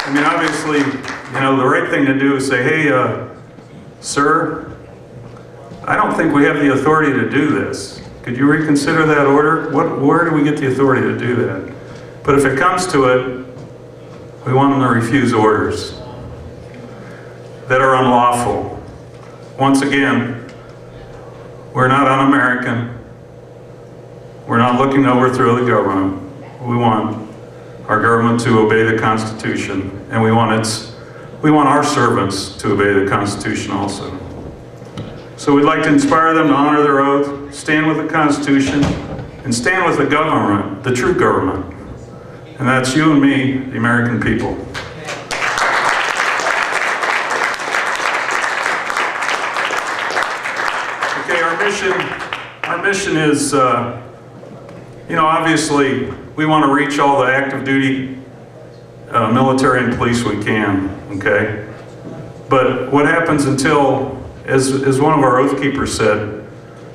I mean, obviously, you know, the right thing to do is say, hey, sir, I don't think we have the authority to do this. Could you reconsider that order? Where do we get the authority to do that? But if it comes to it, we want them to refuse orders that are unlawful. Once again, we're not un-American. We're not looking to overthrow the government. We want our government to obey the Constitution, and we want our servants to obey the Constitution also. So we'd like to inspire them to honor their oath, stand with the Constitution, and stand with the government, the true government. And that's you and me, the American people. Okay, our mission is, you know, obviously we want to reach all the active duty military and police we can, okay? But what happens until, as one of our oath keepers said,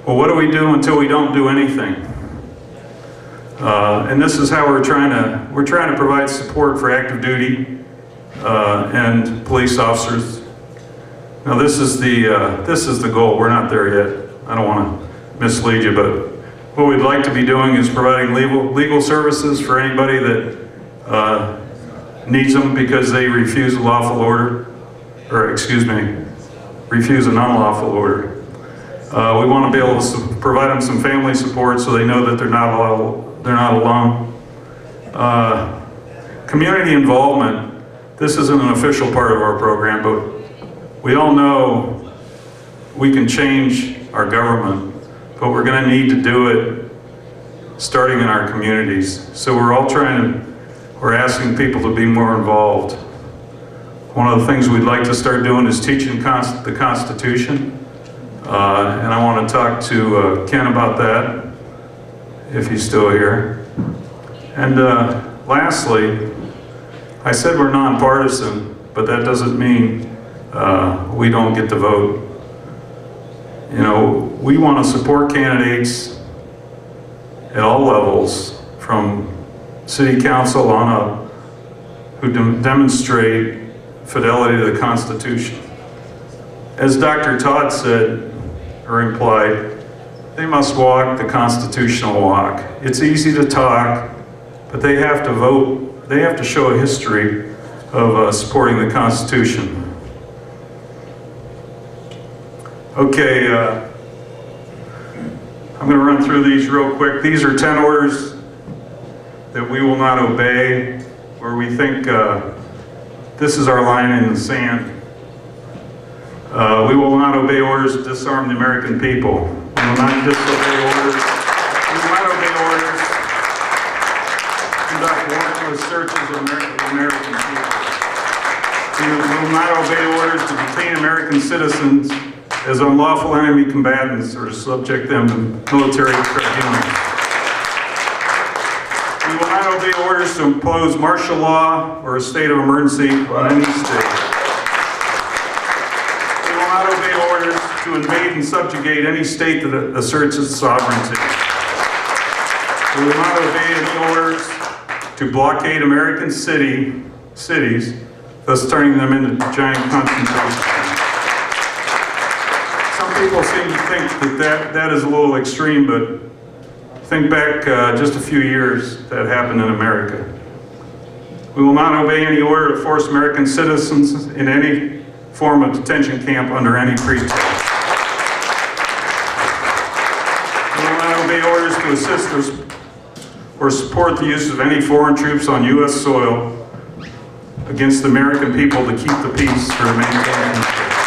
well, what do we do until we don't do anything? And this is how we're trying to provide support for active duty and police officers. Now this is the goal. We're not there yet. I don't want to mislead you, but what we'd like to be doing is providing legal services for anybody that needs them because they refuse a lawful order, or excuse me, refuse an unlawful order. We want to be able to provide them some family support so they know that they're not alone. Community involvement. This isn't an official part of our program, but we all know we can change our government, but we're going to need to do it starting in our communities. So we're asking people to be more involved. One of the things we'd like to start doing is teaching the Constitution. And I want to talk to Ken about that, if he's still here. And lastly, I said we're nonpartisan, but that doesn't mean we don't get to vote. You know, we want to support candidates at all levels, from city council on up, who demonstrate fidelity to the Constitution. As Dr. Todd said, or implied, they must walk the constitutional walk. It's easy to talk, but they have to vote. They have to show a history of supporting the Constitution. Okay, I'm going to run through these real quick. These are 10 orders that we will not obey, where we think this is our line in the sand. We will not obey orders to disarm the American people. We will not disobey orders. We will not obey orders to conduct warrantless searches of American people. We will not obey orders to detain American citizens as unlawful enemy combatants or to subject them to military tribunals. We will not obey orders to impose martial law or a state of emergency on any state. We will not obey orders to invade and subjugate any state that asserts its sovereignty. We will not obey any orders to blockade American cities, thus turning them into giant concentration camps. People seem to think that is a little extreme, but think back just a few years that happened in America. We will not obey any order to force American citizens in any form of detention camp under any pretext. We will not obey orders to assist or support the use of any foreign troops on U.S. soil against the American people to keep the peace or to maintain peace.